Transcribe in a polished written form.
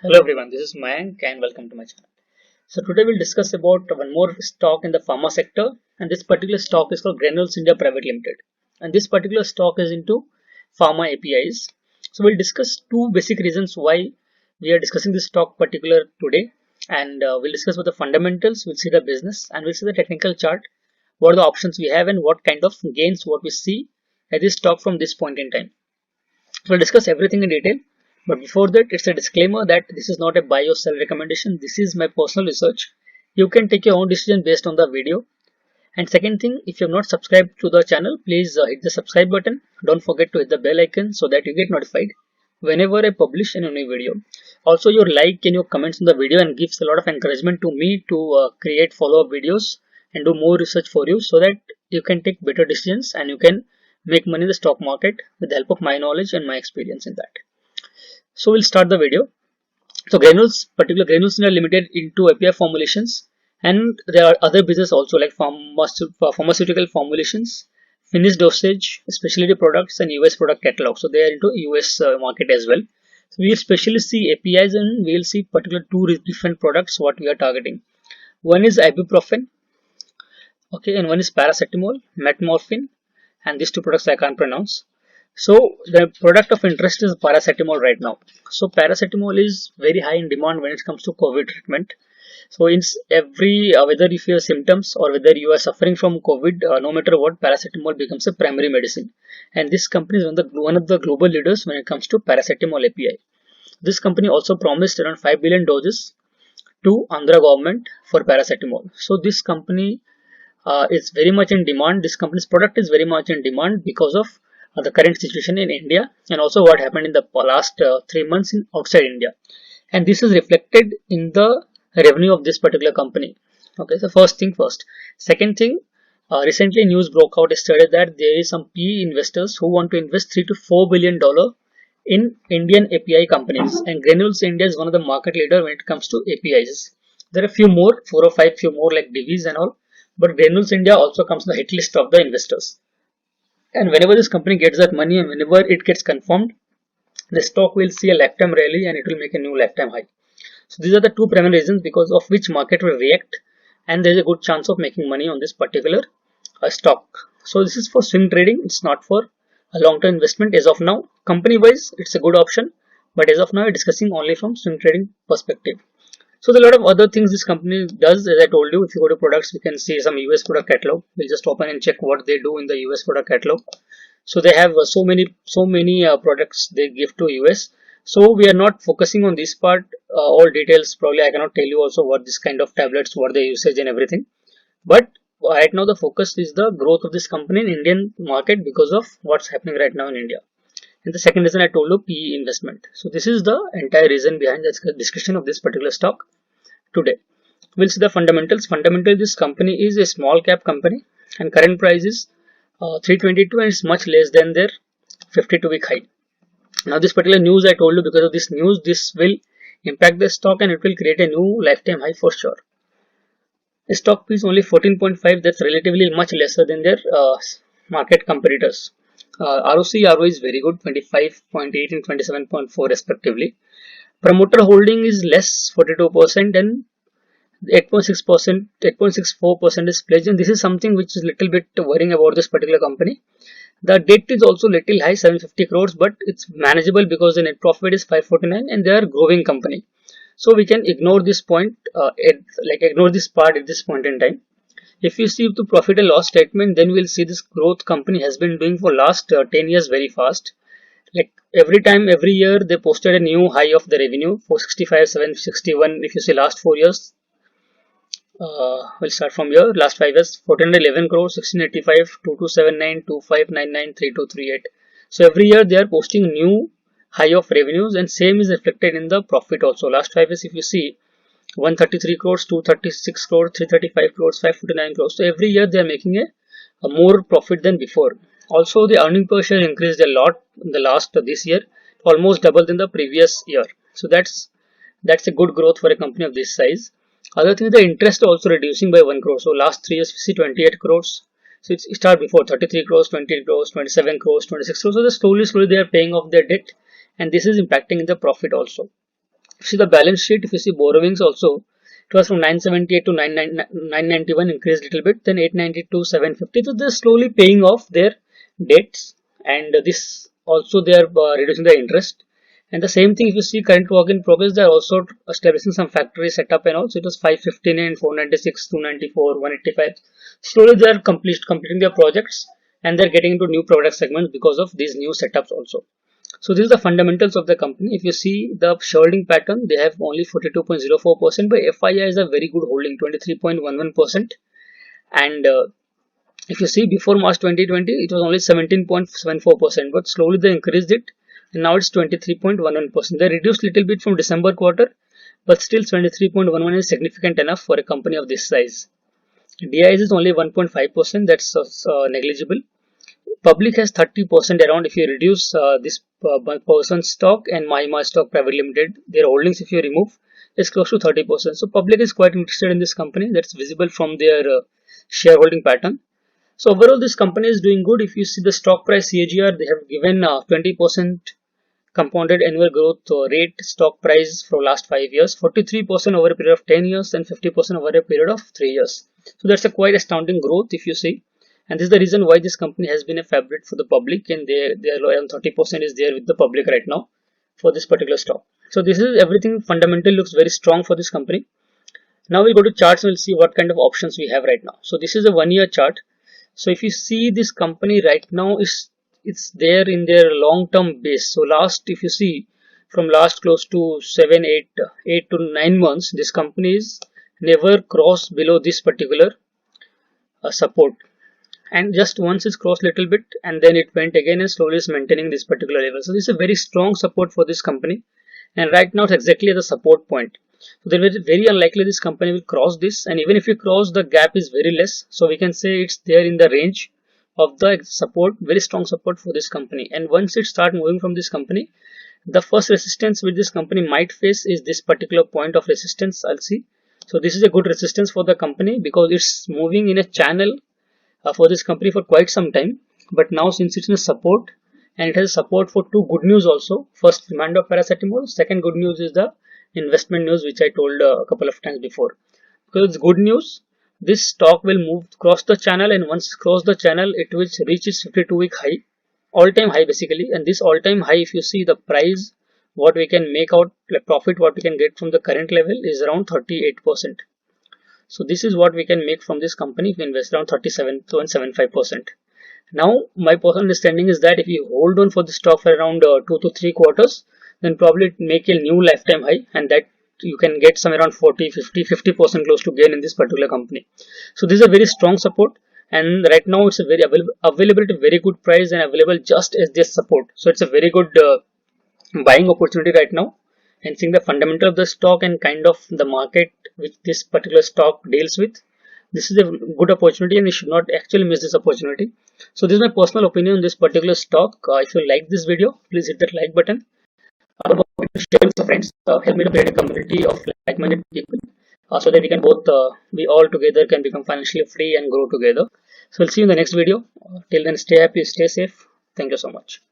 Hello everyone, this is Mayank and welcome to my channel. So today we'll discuss about one more stock in the pharma sector, and this particular stock is called Granules India Private Limited. And this particular stock is into pharma APIs. So we'll discuss two basic reasons why we are discussing this stock particular today, and we'll discuss about the fundamentals, we'll see the business, and we'll see the technical chart, what are the options we have and what kind of gains what we see at this stock from this point in time. So we'll discuss everything in detail. But before that, it's a disclaimer that this is not a buy or sell recommendation. This is my personal research. You can take your own decision based on the video. And second thing, if you have not subscribed to the channel, please hit the subscribe button. Don't forget to hit the bell icon so that you get notified whenever I publish a new video. Also, your like and your comments on the video and gives a lot of encouragement to me to create follow-up videos and do more research for you so that you can take better decisions and you can make money in the stock market with the help of my knowledge and my experience in that. So we'll start the video. So Granules India Limited into API formulations, and there are other business also like pharmaceutical formulations, finished dosage, specialty products, and US product catalog. So they are into US market as well. So we'll especially see APIs and we'll see particular two different products what we are targeting. One is ibuprofen, okay, and one is paracetamol, metmorphin, and these two products I can't pronounce. So the product of interest is paracetamol right now. So paracetamol is very high in demand when it comes to COVID treatment. So in every whether if you have symptoms or whether you are suffering from COVID, no matter what, paracetamol becomes a primary medicine. And this company is one of the global leaders when it comes to paracetamol API. This company also promised around 5 billion doses to Andhra government for paracetamol. So this company is very much in demand. This company's product is very much in demand because of the current situation in India and also what happened in the last 3 months in outside India, and this is reflected in the revenue of this particular company. Okay, so first thing first. Second thing, recently news broke out yesterday that there is some PE investors who want to invest $3 to $4 billion in Indian API companies, and Granules India is one of the market leader when it comes to APIs. There are few more, 4 or 5 few more like Divi's and all, but Granules India also comes on the hit list of the investors. And whenever this company gets that money and whenever it gets confirmed, the stock will see a lifetime rally and it will make a new lifetime high. So these are the two primary reasons because of which market will react, and there is a good chance of making money on this particular stock. So this is for swing trading. It's not for a long-term investment as of now. Company-wise, it's a good option, but as of now, we're discussing only from swing trading perspective. So there are a lot of other things this company does. As I told you, if you go to products, we can see some US product catalog. We'll just open and check what they do in the US product catalog. So they have so many products they give to US. So we are not focusing on this part. All details probably I cannot tell you also what this kind of tablets, what the usage and everything. But right now the focus is the growth of this company in Indian market because of what's happening right now in India. And the second reason I told you, PE investment. So this is the entire reason behind the discussion of this particular stock today. We'll see the fundamentals. Fundamentally, this company is a small cap company and current price is 322 and it's much less than their 52-week high. Now this particular news I told you, because of this news, this will impact the stock and it will create a new lifetime high for sure. The stock is only 14.5, that's relatively much lesser than their market competitors. ROC, ROE is very good, 25.8 and 27.4 respectively. Promoter holding is less, 42%, and 8.6%, 8.64% is pledged, and this is something which is little bit worrying about this particular company. The debt is also little high, 750 crores, but it's manageable because the net profit is 549 and they are growing company. So we can ignore this point, ignore this part at this point in time. If you see the profit and loss statement, then we'll see this growth company has been doing for last 10 years very fast. Like every year they posted a new high of the revenue, 465, 761. If you see last 4 years, we'll start from here. Last 5 years, 1411 crores, 1685, 2279, 2599, 3238. So every year they are posting new high of revenues, and same is reflected in the profit also. Last 5 years, if you see, 133 crores, 236 crores, 335 crores, 549 crores. So every year they are making a more profit than before. Also, the earning per share increased a lot in the last this year, almost double than the previous year. So that's a good growth for a company of this size. Other thing, the interest also reducing by 1 crore. So last 3 years we see 28 crores. So it started before 33 crores, 28 crores, 27 crores, 26 crores. So slowly they are paying off their debt, and this is impacting in the profit also. See the balance sheet, if you see borrowings also, it was from 978 to 991, increased a little bit, then 890 to 750. So they're slowly paying off their debts, and this also they are reducing the interest. And the same thing, if you see current work in progress, they are also establishing some factory setup and also it was 559, 496, 294, 185. Slowly they are completing their projects and they're getting into new product segments because of these new setups also. So this is the fundamentals of the company. If you see the shareholding pattern, they have only 42.04%, but FII is a very good holding, 23.11%. And if you see before March 2020, it was only 17.74%, but slowly they increased it, and now it's 23.11%. They reduced little bit from December quarter, but still 23.11 is significant enough for a company of this size. DIS is only 1.5%, that's negligible. Public has 30% around. If you reduce this person's stock and Mahima stock private limited, their holdings, if you remove, is close to 30%. So public is quite interested in this company. That's visible from their shareholding pattern. So overall, this company is doing good. If you see the stock price CAGR, they have given 20% compounded annual growth rate stock price for last 5 years, 43% over a period of 10 years, and 50% over a period of 3 years. So that's a quite astounding growth if you see. And this is the reason why this company has been a favorite for the public, and their around 30% is there with the public right now for this particular stock. So this is everything fundamentally looks very strong for this company. Now we'll go to charts and we'll see what kind of options we have right now. So this is a 1-year chart. So if you see this company right now it's there in their long-term base. So last, if you see from last close to 8 to 9 months, this company is never crossed below this particular support. And just once it's crossed a little bit and then it went again and slowly is maintaining this particular level. So this is a very strong support for this company, and right now it's exactly at the support point. So there is very unlikely this company will cross this, and even if you cross, the gap is very less, so we can say it's there in the range of the support, very strong support for this company. And once it start moving from this company, the first resistance which this company might face is this particular point of resistance. I'll see. So this is a good resistance for the company because it's moving in a channel for this company for quite some time, but now since it's in a support, and it has support for two good news also. First, demand of paracetamol. Second good news is the investment news, which I told a couple of times before. Because it's good news, this stock will move cross the channel, and once cross the channel, it will reach its 52-week high, all-time high basically. And this all-time high, if you see the price, what we can make out, like profit, what we can get from the current level is around 38%. So this is what we can make from this company if we invest around 37.75%. Now my personal understanding is that if you hold on for the stock for around 2 to 3 quarters, then probably make a new lifetime high, and that you can get some around 50% close to gain in this particular company. So this is a very strong support, and right now it's a very available at a very good price and available just as this support. So it's a very good buying opportunity right now. And seeing the fundamental of the stock and kind of the market which this particular stock deals with, this is a good opportunity and we should not actually miss this opportunity. So this is my personal opinion on this particular stock. If you like this video, please hit that like button. Share with your friends. Help me to create a community of like-minded people so that we can both we all together can become financially free and grow together. So we'll see you in the next video. Till then, stay happy, stay safe. Thank you so much.